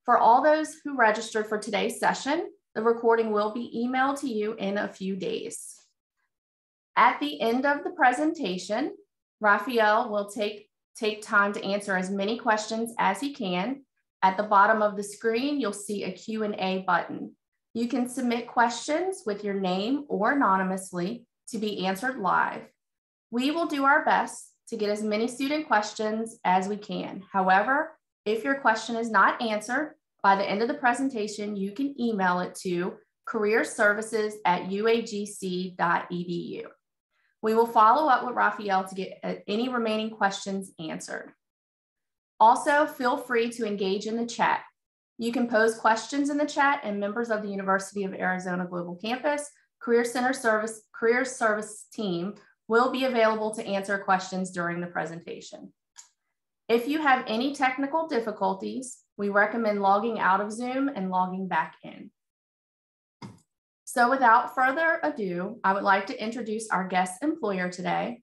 For all those who registered for today's session, the recording will be emailed to you in a few days. At the end of the presentation, Raphael will take time to answer as many questions as he can. At the bottom of the screen, you'll see a Q&A button. You can submit questions with your name or anonymously to be answered live. We will do our best to get as many student questions as we can. However, if your question is not answered by the end of the presentation, you can email it to careerservices@uagc.edu. We will follow up with Raphael to get any remaining questions answered. Also, feel free to engage in the chat. You can pose questions in the chat, and members of the University of Arizona Global Campus Career Service team will be available to answer questions during the presentation. If you have any technical difficulties, we recommend logging out of Zoom and logging back in. So without further ado, I would like to introduce our guest employer today.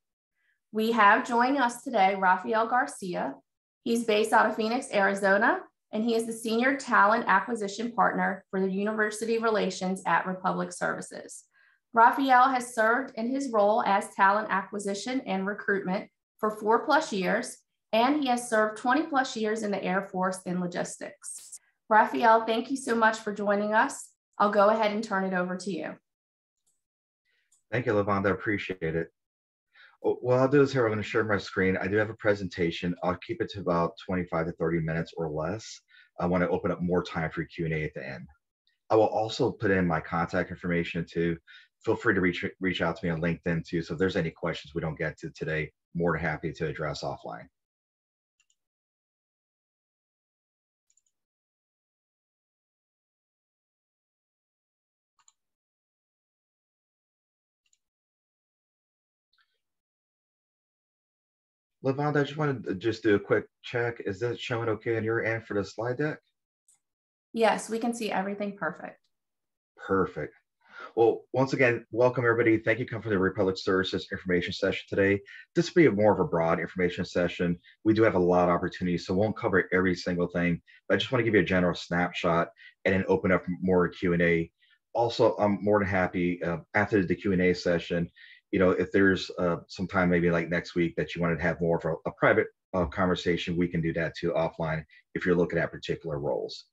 We have joining us today, Raphael Garcia. He's based out of Phoenix, Arizona, and he is the Senior Talent Acquisition Partner for the University Relations at Republic Services. Raphael has served in his role as Talent Acquisition and Recruitment for 4+ years, and he has served 20+ years in the Air Force in logistics. Raphael, thank you so much for joining us. I'll go ahead and turn it over to you. Thank you, Lavonda. I appreciate it. What I'll do is here, I'm going to share my screen. I do have a presentation. I'll keep it to about 25 to 30 minutes or less. I want to open up more time for Q&A at the end. I will also put in my contact information too. Feel free to reach out to me on LinkedIn too. So if there's any questions we don't get to today, more than happy to address offline. Lavonda, I just wanted to do a quick check. Is that showing okay on your end for the slide deck? Yes, we can see everything perfect. Perfect. Well, once again, welcome everybody. Thank you for coming for the Republic Services information session today. This will be more of a broad information session. We do have a lot of opportunities, so won't cover every single thing, but I just want to give you a general snapshot and then open up more Q&A. Also, I'm more than happy after the Q&A session, you know, if there's some time, maybe like next week, that you wanted to have more of a private conversation, we can do that too offline if you're looking at particular roles.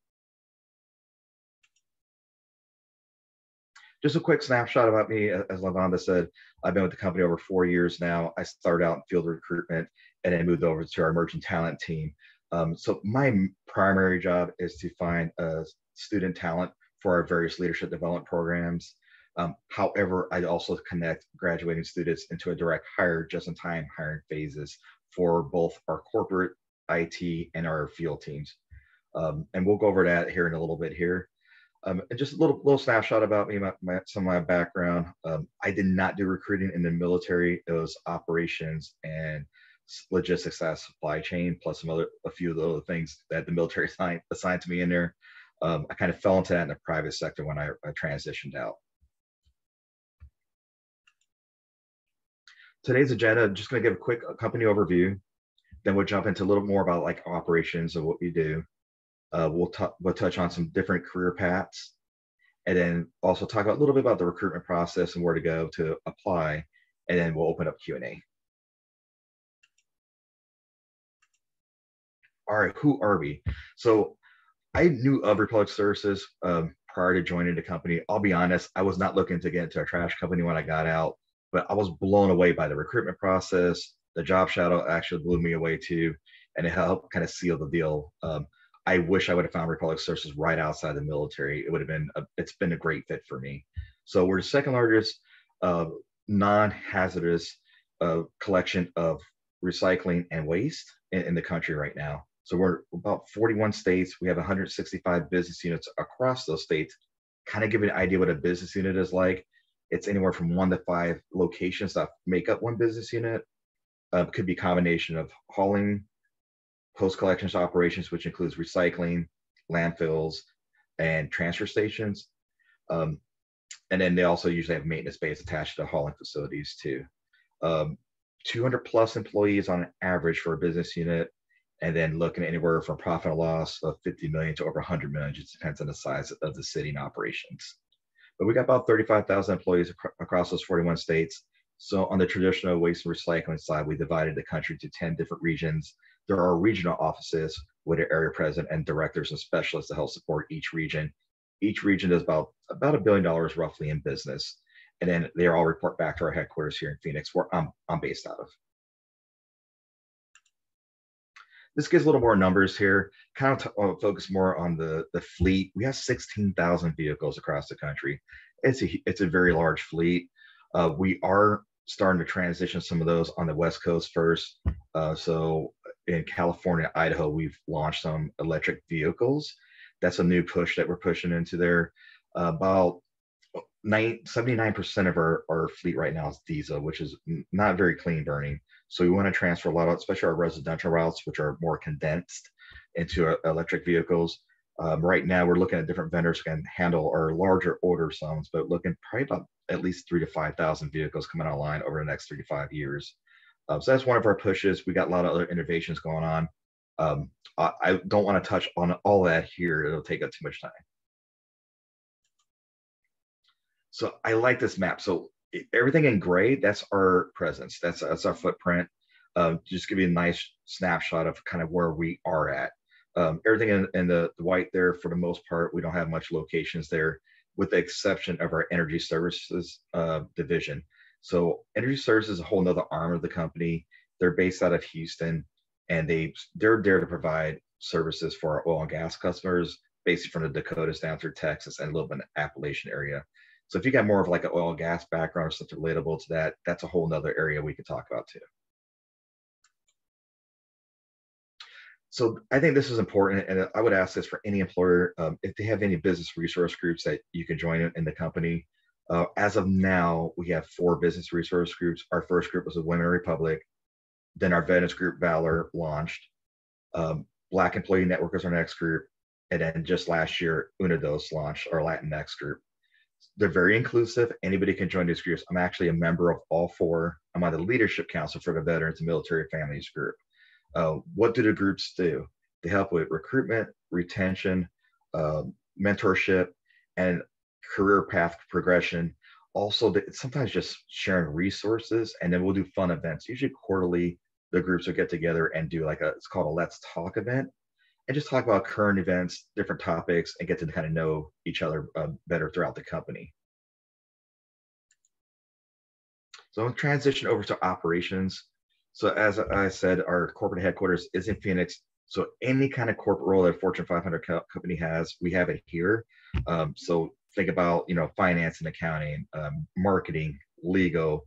Just a quick snapshot about me. As Lavonda said, I've been with the company over 4 years now. I started out in field recruitment and then moved over to our emerging talent team. So my primary job is to find student talent for our various leadership development programs. However, I also connect graduating students into a direct hire, just-in-time hiring phases for both our corporate, IT, and our field teams. And we'll go over that here in a little bit here. And just a little snapshot about me, some of my background. I did not do recruiting in the military. It was operations and logistics, supply chain, plus a few of the other things that the military assigned to me in there. I kind of fell into that in the private sector when I transitioned out. Today's agenda, I'm just going to give a quick company overview. Then we'll jump into a little more about like operations of what we do. We'll touch on some different career paths, and then also talk a little bit about the recruitment process and where to go to apply, and then we'll open up Q&A. All right, who are we? So I knew of Republic Services prior to joining the company. I'll be honest, I was not looking to get into a trash company when I got out, but I was blown away by the recruitment process. The job shadow actually blew me away too, and it helped kind of seal the deal. I wish I would have found Republic Services right outside the military. It would have been, it's been a great fit for me. So we're the second largest non-hazardous collection of recycling and waste in the country right now. So we're about 41 states. We have 165 business units across those states. Kind of give you an idea what a business unit is like. It's anywhere from 1 to 5 locations that make up one business unit. Could be a combination of hauling, post-collections operations, which includes recycling, landfills, and transfer stations. And then they also usually have maintenance bays attached to hauling facilities too. 200+ employees on average for a business unit, and then looking at anywhere from profit and loss of 50 million to over 100 million. Just depends on the size of the city and operations. But we got about 35,000 employees across those 41 states. So on the traditional waste and recycling side, we divided the country to 10 different regions. There are regional offices with an area president and directors and specialists to help support each region. Each region does about $1 billion roughly in business. And then they all report back to our headquarters here in Phoenix, where I'm based out of. This gives a little more numbers here, kind of focus more on the fleet. We have 16,000 vehicles across the country. It's a very large fleet. We are starting to transition some of those on the West Coast first. So in California, Idaho, we've launched some electric vehicles. That's a new push that we're pushing into there. About 79% of our fleet right now is diesel, which is not very clean burning. So we want to transfer a lot of, especially our residential routes, which are more condensed, into electric vehicles. Right now, we're looking at different vendors who can handle our larger order zones, but looking probably about at least 3,000 to 5,000 vehicles coming online over the next 3 to 5 years. So that's one of our pushes. We got a lot of other innovations going on. I don't want to touch on all that here. It'll take up too much time. So I like this map. So everything in gray, that's our presence. That's our footprint. Just give you a nice snapshot of kind of where we are at. Everything in the white there, for the most part, we don't have much locations there, with the exception of our energy services division. So energy services is a whole nother arm of the company. They're based out of Houston, and they're there to provide services for our oil and gas customers, basically from the Dakotas down through Texas and a little bit in the Appalachian area. So if you got more of like an oil and gas background or something relatable to that, that's a whole nother area we could talk about too. So I think this is important, and I would ask this for any employer, if they have any business resource groups that you can join in the company. As of now, we have 4 business resource groups. Our first group was the Women Republic. Then our Veterans group, Valor, launched. Black Employee Network is our next group. And then just last year, Unidos launched our Latinx group. They're very inclusive. Anybody can join these groups. I'm actually a member of all 4. I'm on the leadership council for the Veterans and Military Families group. What do the groups do? They help with recruitment, retention, mentorship, and career path progression. Also, sometimes just sharing resources, and then we'll do fun events. Usually quarterly, the groups will get together and do it's called a Let's Talk event, and just talk about current events, different topics, and get to kind of know each other better throughout the company. So I'm going to transition over to operations. So as I said, our corporate headquarters is in Phoenix. So any kind of corporate role that a Fortune 500 company has, we have it here. So think about, finance and accounting, marketing, legal,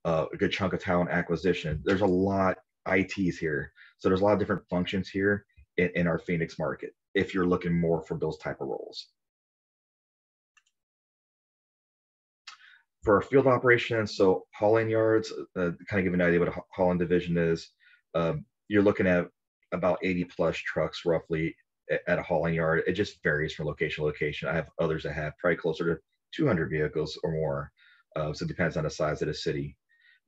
a good chunk of talent acquisition. There's a lot ITs here. So there's a lot of different functions here in our Phoenix market, if you're looking more for those type of roles. For our field operations, so hauling yards, kind of give an idea what a hauling division is. You're looking at about 80 plus trucks roughly at a hauling yard. It just varies from location to location. I have others that have probably closer to 200 vehicles or more. So it depends on the size of the city.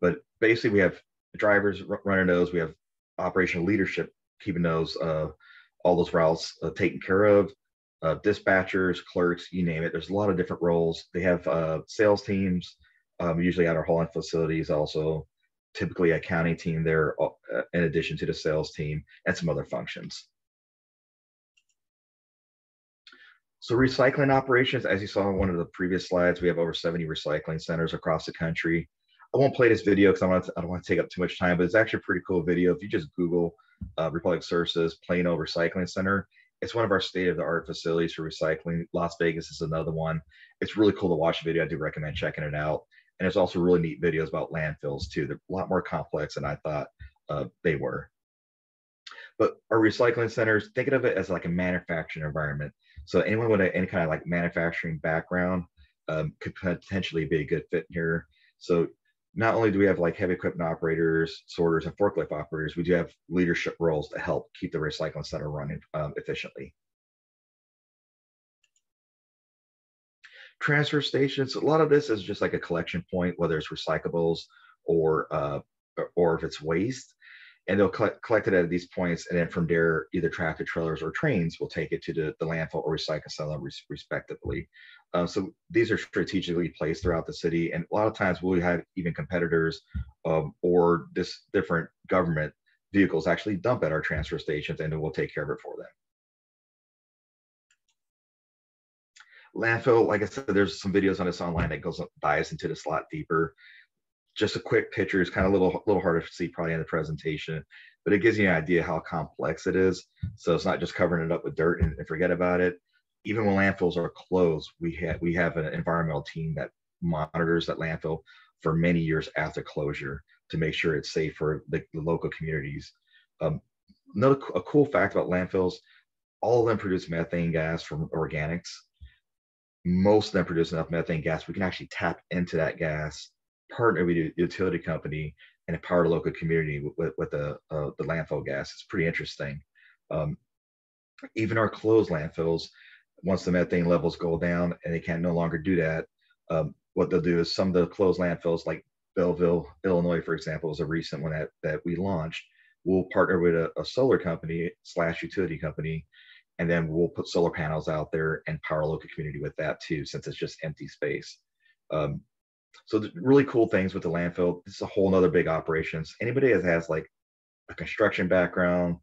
But basically we have drivers running those. We have operational leadership keeping those, all those routes taken care of. Dispatchers, clerks, you name it. There's a lot of different roles. They have sales teams, usually at our hauling facilities, also typically a accounting team there, in addition to the sales team, and some other functions. So recycling operations, as you saw in one of the previous slides, we have over 70 recycling centers across the country. I won't play this video because I don't want to take up too much time, but it's actually a pretty cool video. If you just Google Republic Services Plano Recycling Center, it's one of our state-of-the-art facilities for recycling. Las Vegas is another one. It's really cool to watch the video. I do recommend checking it out. And there's also really neat videos about landfills too. They're a lot more complex than I thought they were. But our recycling centers, think of it as like a manufacturing environment. So anyone with any kind of like manufacturing background could potentially be a good fit here. So not only do we have like heavy equipment operators, sorters, and forklift operators, we do have leadership roles to help keep the recycling center running efficiently. Transfer stations, a lot of this is just like a collection point, whether it's recyclables or if it's waste. and they'll collect it at these points, and then from there, either tractor trailers or trains will take it to the landfill or recycle center respectively. So these are strategically placed throughout the city, and a lot of times we'll have even competitors or this different government vehicles actually dump at our transfer stations, and then we'll take care of it for them. Landfill, like I said, there's some videos on this online that dives into this a lot deeper. Just a quick picture is kind of a little harder to see probably in the presentation, but it gives you an idea how complex it is. So it's not just covering it up with dirt and forget about it. Even when landfills are closed, we have an environmental team that monitors that landfill for many years after closure to make sure it's safe for the local communities. A cool fact about landfills, all of them produce methane gas from organics. Most of them produce enough methane gas we can actually tap into that gas, partner with a utility company, and empower the local community with the landfill gas. It's pretty interesting. Even our closed landfills, once the methane levels go down and they can no longer do that, what they'll do is some of the closed landfills, like Belleville, Illinois, for example, is a recent one that we launched. We'll partner with a solar company / utility company, and then we'll put solar panels out there and power a local community with that too, since it's just empty space. So the really cool things with the landfill, this is a whole nother big operations. Anybody that has like a construction background,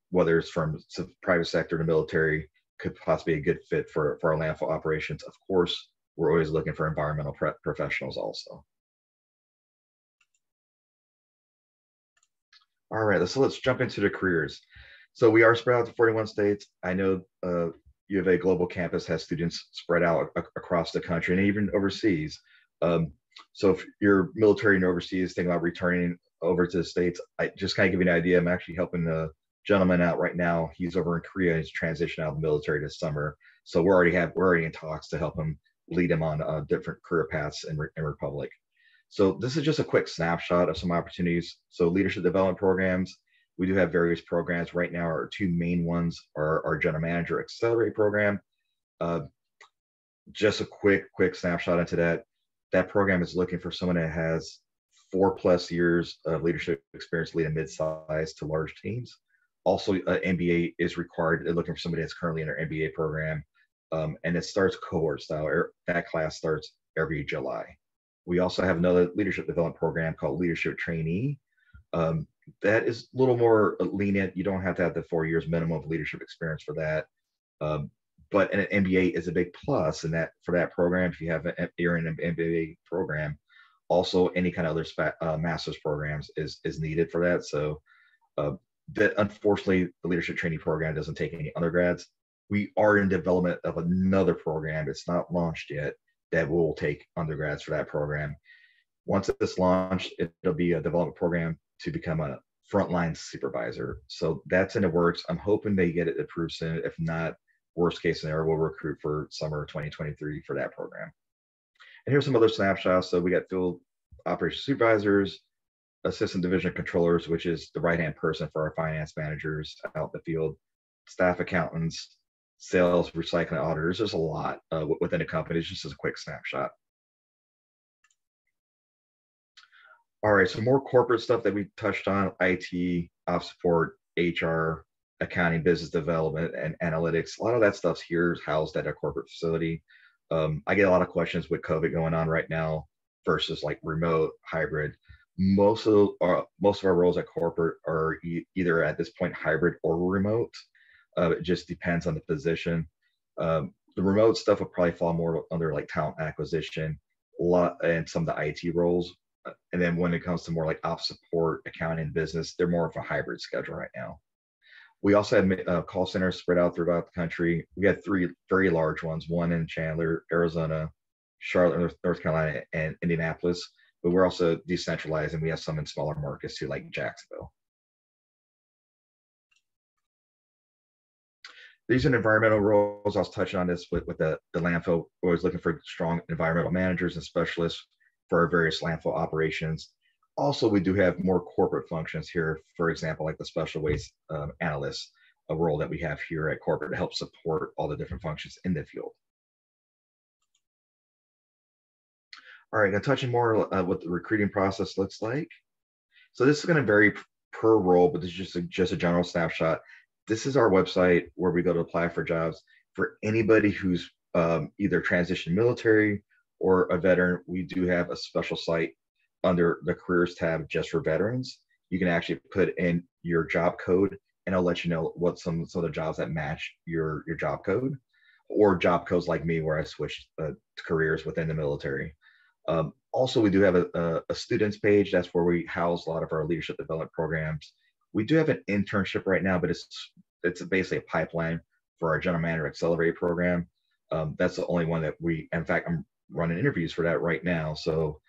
whether it's from the private sector to military, could possibly be a good fit for our landfill operations. Of course, we're always looking for environmental professionals also. All right, so let's jump into the careers. So we are spread out to 41 states. I know U of A Global Campus has students spread out across the country and even overseas. So if you're military and overseas, thinking about returning over to the States, I just kind of give you an idea. I'm actually helping a gentleman out right now. He's over in Korea. He's transitioned out of the military this summer. So we're already in talks to help him, lead him on different career paths in Republic. So this is just a quick snapshot of some opportunities. So leadership development programs, we do have various programs. Right now, our two main ones are our General Manager Accelerate program. Just a quick snapshot into that. That program is looking for someone that has 4+ years of leadership experience leading mid-sized to large teams. Also, MBA is required. They're looking for somebody that's currently in their MBA program. And it starts cohort style. That class starts every July. We also have another leadership development program called Leadership Trainee. That is a little more lenient. You don't have to have the 4 years minimum of leadership experience for that. But an MBA is a big plus in that for that program. If you're in an MBA program, also any kind of other master's programs is needed for that. So that unfortunately the leadership training program doesn't take any undergrads. We are in development of another program. It's not launched yet that will take undergrads for that program. Once it's launched, it'll be a development program to become a frontline supervisor. So that's in the works. I'm hoping they get it approved soon. If not, worst case scenario, we'll recruit for summer 2023 for that program. And here's some other snapshots. So we got field operations supervisors, assistant division controllers, which is the right-hand person for our finance managers out in the field, staff accountants, sales, recycling auditors. There's a lot within the company. It's just as a quick snapshot. All right, so more corporate stuff that we touched on: IT, ops support, HR, accounting, business development, and analytics. A lot of that stuff's here housed at a corporate facility. I get a lot of questions with COVID going on right now versus like remote, hybrid. Most of our roles at corporate are either at this point hybrid or remote. It just depends on the position. The remote stuff will probably fall more under like talent acquisition, and some of the IT roles. And then when it comes to more like ops support, accounting, business, they're more of a hybrid schedule right now. We also have call centers spread out throughout the country. We got 3 very large ones, one in Chandler, Arizona, Charlotte, North Carolina, and Indianapolis. But we're also decentralized, and we have some in smaller markets too, like Jacksonville. These are environmental roles. I was touching on this with the landfill. We're always looking for strong environmental managers and specialists for our various landfill operations. Also, we do have more corporate functions here, for example, like the special waste analyst, a role that we have here at corporate to help support all the different functions in the field. All right, now touching more what the recruiting process looks like. So this is going to vary per role, but this is just a general snapshot. This is our website where we go to apply for jobs for anybody who's either transitioned military or a veteran. We do have a special site under the careers tab just for veterans. You can actually put in your job code and it'll let you know what some of the jobs that match your job code, or job codes like me where I switched careers within the military. Also, we do have a students page. That's where we house a lot of our leadership development programs. We do have an internship right now, but it's basically a pipeline for our general manager accelerate program. That's the only one that in fact, I'm running interviews for that right now. So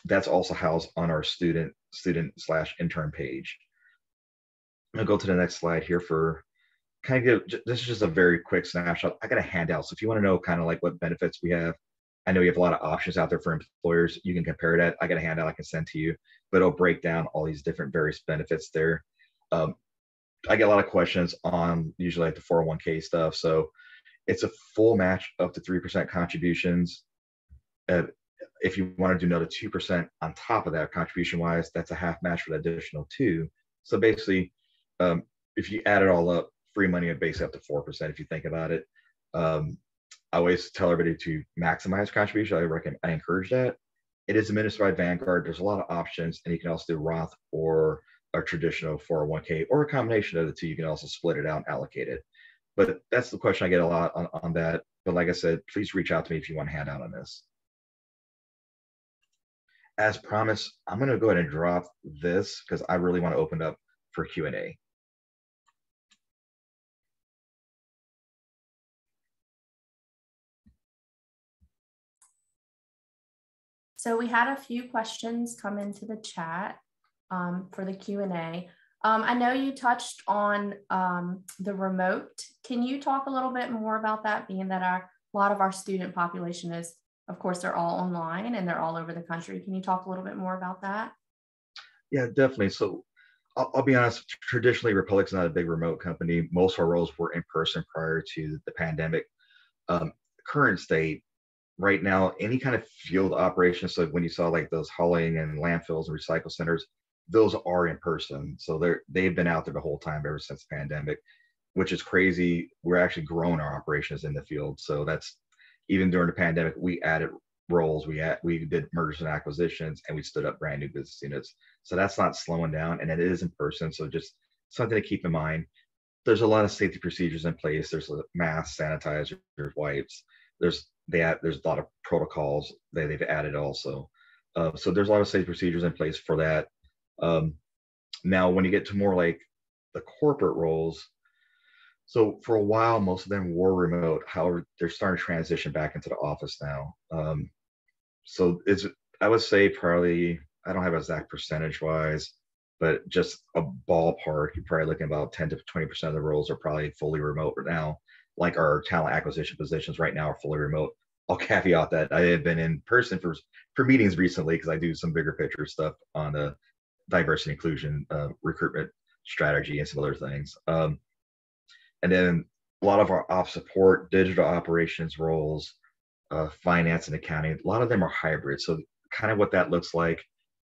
that's also housed on our student/intern page. I'm gonna go to the next slide here for kind of this is just a very quick snapshot. I got a handout. So if you want to know kind of like what benefits we have, I know you have a lot of options out there for employers. You can compare that. I got a handout I can send to you, but it'll break down all these different various benefits there. I get a lot of questions on usually like the 401k stuff. So it's a full match up to 3% contributions. If you want to do another 2% on top of that contribution wise, that's a half match for the additional 2. So basically, if you add it all up, free money would basically up to 4% if you think about it. I always tell everybody to maximize contribution. I encourage that. It is administered by Vanguard. There's a lot of options, and you can also do Roth or a traditional 401k or a combination of the two. You can also split it out and allocate it. But that's the question I get a lot on that. But like I said, please reach out to me if you want a handout on this. As promised, I'm going to go ahead and drop this because I really want to open up for Q&A. So we had a few questions come into the chat for the Q&A. I know you touched on the remote. Can you talk a little bit more about that, being that a lot of our student population is, of course, they're all online and they're all over the country. Can you talk a little bit more about that? Yeah, definitely. So I'll be honest, traditionally, Republic's not a big remote company. Most of our roles were in person prior to the pandemic. Current state, right now, any kind of field operations, so when you saw like those hauling and landfills and recycle centers, those are in person. So they've been out there the whole time ever since the pandemic, which is crazy. We're actually growing our operations in the field. So that's, even during the pandemic, we added roles, we did mergers and acquisitions, and we stood up brand new business units. So that's not slowing down, and it is in person. So just something to keep in mind. There's a lot of safety procedures in place. There's masks, sanitizers, wipes. There's a lot of protocols that they've added also. So there's a lot of safety procedures in place for that. Now, when you get to more like the corporate roles, so for a while, most of them were remote. However, they're starting to transition back into the office now. So I would say probably, I don't have exact percentage wise, but just a ballpark, you're probably looking about 10 to 20% of the roles are probably fully remote right now. Like our talent acquisition positions right now are fully remote. I'll caveat that I have been in person for meetings recently because I do some bigger picture stuff on the diversity inclusion recruitment strategy and some other things. And then a lot of our off support, digital operations roles, finance and accounting, a lot of them are hybrid. So kind of what that looks like,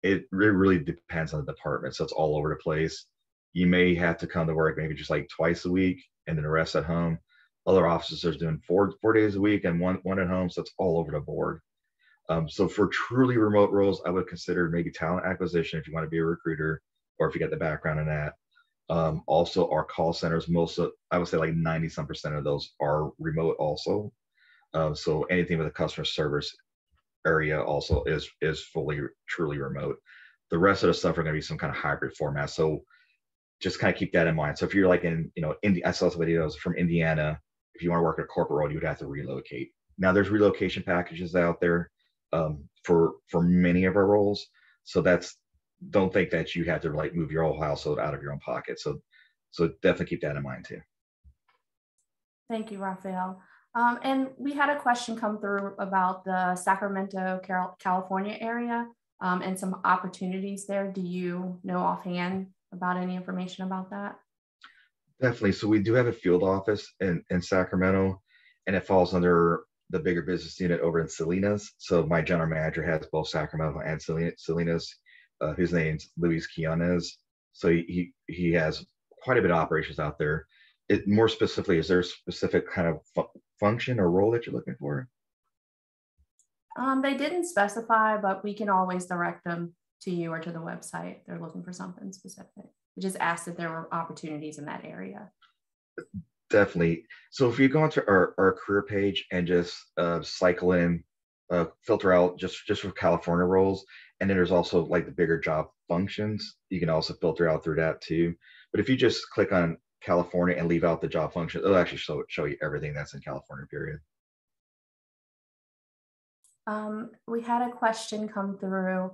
it really depends on the department. So it's all over the place. You may have to come to work maybe just like twice a week and then the rest at home. Other offices are doing four days a week and one at home. So it's all over the board. So for truly remote roles, I would consider maybe talent acquisition if you want to be a recruiter or if you get the background in that. Also, our call centers, I would say like 90% of those are remote also. So anything with a customer service area also is fully, truly remote. The rest of the stuff are going to be some kind of hybrid format. So just kind of keep that in mind. So if you're like in, I saw some videos from Indiana. If you want to work at a corporate role, you would have to relocate. Now there's relocation packages out there for many of our roles. So don't think that you have to like move your whole household out of your own pocket. So definitely keep that in mind too. Thank you, Raphael. And we had a question come through about the Sacramento, California area and some opportunities there. Do you know offhand about any information about that? Definitely. So we do have a field office in Sacramento, and it falls under the bigger business unit over in Salinas. So my general manager has both Sacramento and Salinas. His name's Luis Quiñones. So he has quite a bit of operations out there. More specifically, is there a specific kind of function or role that you're looking for? They didn't specify, but we can always direct them to you or to the website if they're looking for something specific. We just asked if there were opportunities in that area. Definitely. So if you go into our career page and just cycle in, filter out just for California roles, and then there's also like the bigger job functions, you can also filter out through that too. But if you just click on California and leave out the job function, it'll actually show you everything that's in California, period. We had a question come through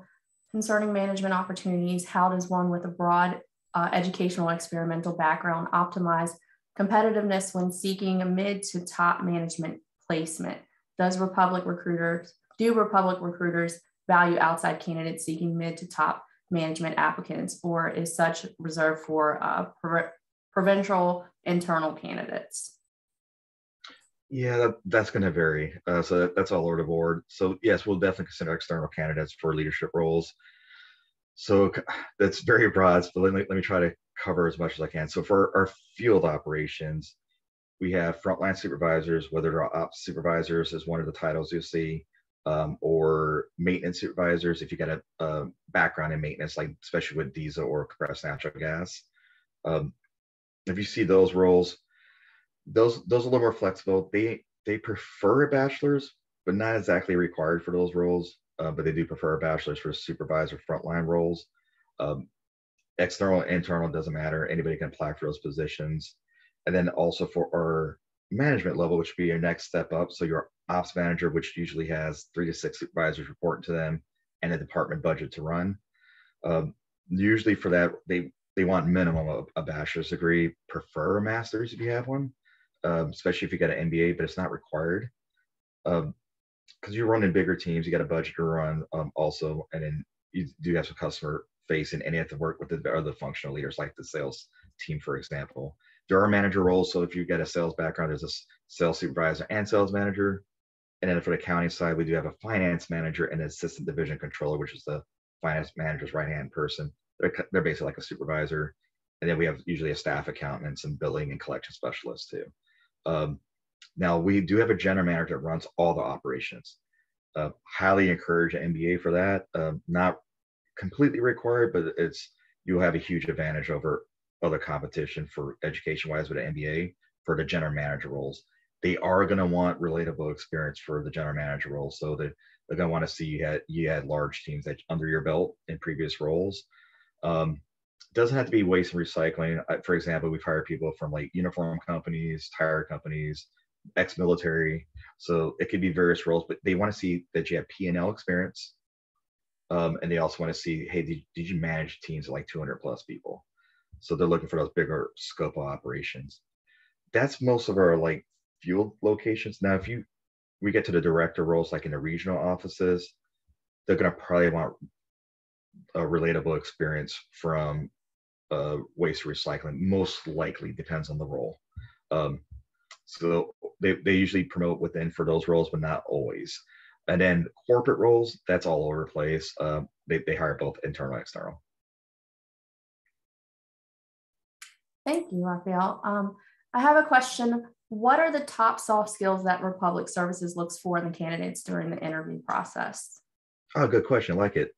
concerning management opportunities. How does one with a broad educational experimental background optimize competitiveness when seeking a mid to top management placement? Do Republic recruiters value outside candidates seeking mid to top management applicants, or is such reserved for provincial internal candidates? Yeah, that's going to vary. So that's all over the board. So yes, we'll definitely consider external candidates for leadership roles. So that's very broad, but let me try to cover as much as I can. So for our field operations, we have frontline supervisors, whether they're ops supervisors is one of the titles you'll see, or maintenance supervisors if you got a background in maintenance, like especially with diesel or compressed natural gas. If you see those roles, those are a little more flexible. They prefer a bachelor's, but not exactly required for those roles. But they do prefer a bachelor's for supervisor frontline roles. External, internal, doesn't matter. Anybody can apply for those positions. And then also for our management level, which would be your next step up. So your ops manager, which usually has 3 to 6 supervisors reporting to them and a department budget to run. Usually for that, they want minimum of a bachelor's degree, prefer a master's if you have one, especially if you got an MBA, but it's not required. Because you're running bigger teams, you got a budget to run also, and then you do have some customer facing, and you have to work with the other functional leaders, like the sales team, for example. There are manager roles, so if you get a sales background, there's a sales supervisor and sales manager. And then for the accounting side, we do have a finance manager and an assistant division controller, which is the finance manager's right-hand person. They're basically like a supervisor. And then we have usually a staff accountant and some billing and collection specialists too. Now we do have a general manager that runs all the operations. Highly encourage an MBA for that. Not completely required, but you'll have a huge advantage over other competition for education-wise with an MBA for the general manager roles. They are going to want relatable experience for the general manager roles, so they're going to want to see you had large teams that under your belt in previous roles. Doesn't have to be waste and recycling. For example, we've hired people from like uniform companies, tire companies, ex-military. So it could be various roles, but they want to see that you have P&L experience. And they also want to see, hey, did you manage teams of like 200 plus people? So they're looking for those bigger scope of operations. That's most of our like field locations. Now, if we get to the director roles, like in the regional offices, they're going to probably want a relatable experience from waste recycling. Most likely, depends on the role. So they usually promote within for those roles, but not always. And then corporate roles, that's all over the place. They hire both internal and external. Thank you, Raphael. I have a question. What are the top soft skills that Republic Services looks for in the candidates during the interview process? Oh, good question. I like it.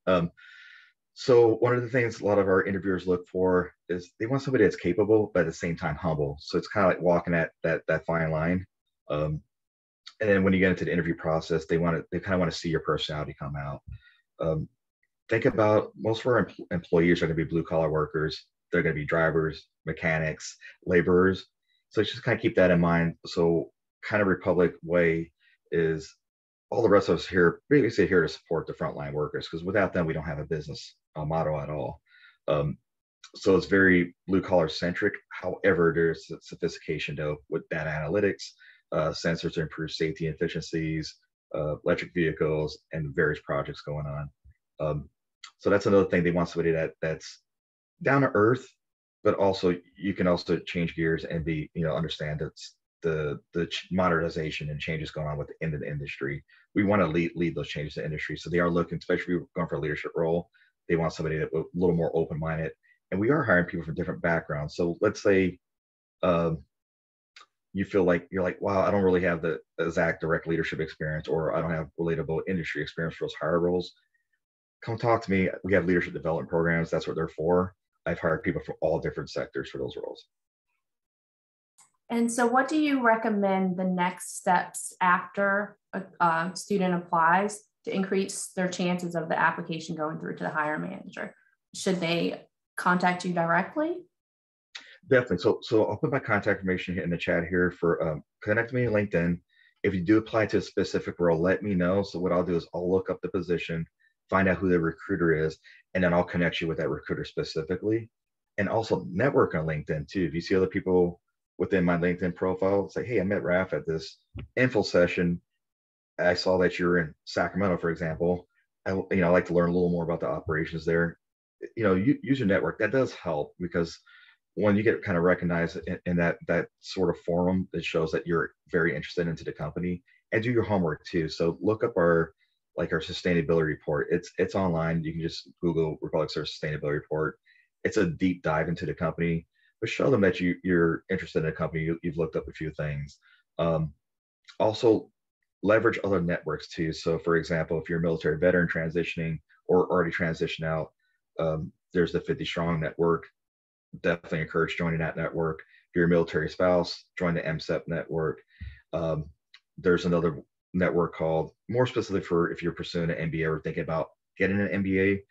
So one of the things a lot of our interviewers look for is they want somebody that's capable, but at the same time humble. So it's kind of like walking that fine line. And then when you get into the interview process, they kind of want to see your personality come out. Think about most of our employees are going to be blue collar workers. They're going to be drivers, mechanics, laborers. So just kind of keep that in mind. So kind of Republic way is all the rest of us here, basically here to support the frontline workers, because without them, we don't have a business model at all. So it's very blue collar centric. However, there's sophistication though with data analytics, sensors to improve safety and efficiencies, electric vehicles, and various projects going on. So that's another thing. They want somebody that's down to earth, but also you can also change gears and understand it's the modernization and changes going on within the industry. We want to lead those changes in the industry. So they are looking, especially if we're going for a leadership role, they want somebody that a little more open-minded and we are hiring people from different backgrounds. So let's say um, you feel like you're like, wow, I don't really have the exact direct leadership experience, or I don't have relatable industry experience for those higher roles. Come talk to me. We have leadership development programs. That's what they're for. I've hired people from all different sectors for those roles. And so what do you recommend the next steps after a student applies to increase their chances of the application going through to the hiring manager? Should they contact you directly? Definitely. So I'll put my contact information in the chat here for connect me on LinkedIn. If you do apply to a specific role, let me know. So what I'll do is I'll look up the position, find out who the recruiter is, and then I'll connect you with that recruiter specifically. And also network on LinkedIn too. If you see other people within my LinkedIn profile, say, hey, I met Raf at this info session. I saw that you're in Sacramento, for example. I like to learn a little more about the operations there. Use your network. That does help, because when you get kind of recognized in that sort of forum, it shows that you're very interested into the company. And do your homework too. So look up our sustainability report. It's online. You can just Google Republic Service Sustainability Report. It's a deep dive into the company, but show them that you're interested in a company. You've looked up a few things. Also, leverage other networks too. So for example, if you're a military veteran transitioning or already transitioned out, there's the 50 Strong network. Definitely encourage joining that network. If you're a military spouse, join the MSEP network. There's another network called, more specifically for if you're pursuing an MBA or thinking about getting an MBA,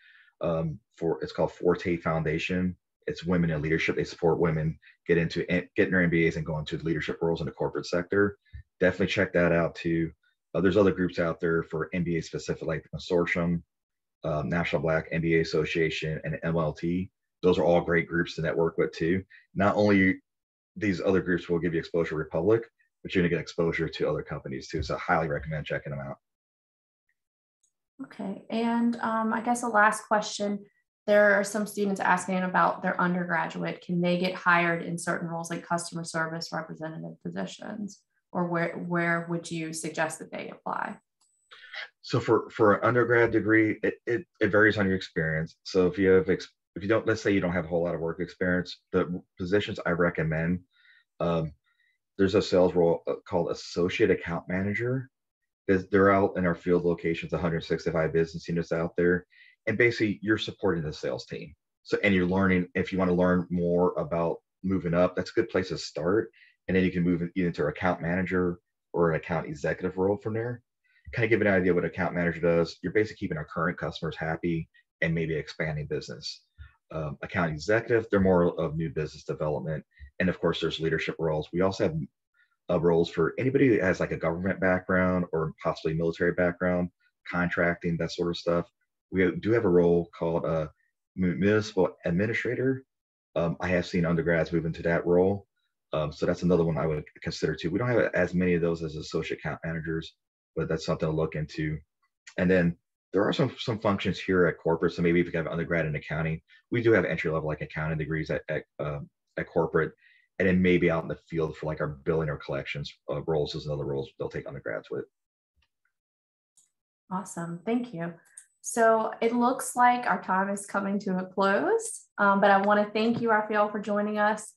it's called Forte Foundation. It's women in leadership. They support women getting their MBAs and go into leadership roles in the corporate sector. Definitely check that out too. There's other groups out there for MBA specific, like the Consortium, National Black MBA Association, and MLT. Those are all great groups to network with too. Not only these other groups will give you exposure to Republic, but you're going to get exposure to other companies too. So I highly recommend checking them out. Okay, and I guess a last question. There are some students asking about their undergraduate. Can they get hired in certain roles like customer service representative positions? Or where would you suggest that they apply? So for an undergrad degree, it varies on your experience. So if you don't, let's say you don't have a whole lot of work experience, the positions I recommend, there's a sales role called associate account manager. They're out in our field locations, 165 business units out there, and basically you're supporting the sales team. So, and you're learning, if you want to learn more about moving up, that's a good place to start. And then you can move either into an account manager or an account executive role from there. Kind of give an idea what an account manager does. You're basically keeping our current customers happy and maybe expanding business. Account executive, they're more of new business development. And of course, there's leadership roles. We also have roles for anybody that has like a government background or possibly military background, contracting, that sort of stuff. We do have a role called a municipal administrator. I have seen undergrads move into that role. So that's another one I would consider too. We don't have as many of those as associate account managers, but that's something to look into. And then there are some functions here at corporate. So maybe if you have undergrad in accounting, we do have entry level like accounting degrees at corporate, and then maybe out in the field for like our billing or collections roles is another roles they'll take undergrads with. Awesome, thank you. So it looks like our time is coming to a close, but I want to thank you, Raphael, for joining us.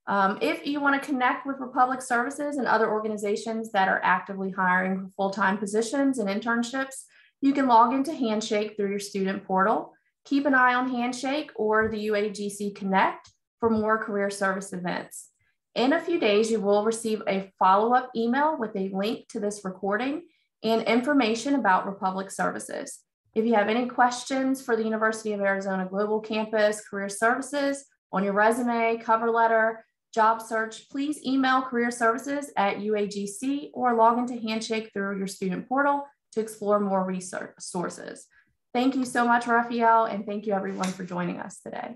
If you want to connect with Republic Services and other organizations that are actively hiring for full-time positions and internships, you can log into Handshake through your student portal. Keep an eye on Handshake or the UAGC Connect for more career service events. In a few days, you will receive a follow-up email with a link to this recording and information about Republic Services. If you have any questions for the University of Arizona Global Campus Career Services on your resume, cover letter, job search, please email Career Services at UAGC or log into Handshake through your student portal to explore more resources. Thank you so much, Raphael, and thank you everyone for joining us today.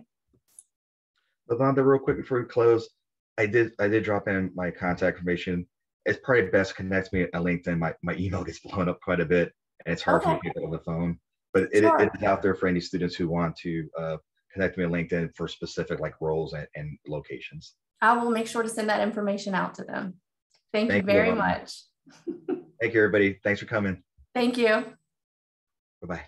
Lavonda, real quick before we close, I did drop in my contact information. It's probably best to connect me on LinkedIn. My email gets blown up quite a bit, and it's hard for me to get on the phone. But it is out there for any students who want to connect me on LinkedIn for specific like roles and locations. I will make sure to send that information out to them. Thank you very much. Thank you, everybody. Thanks for coming. Thank you. Bye-bye.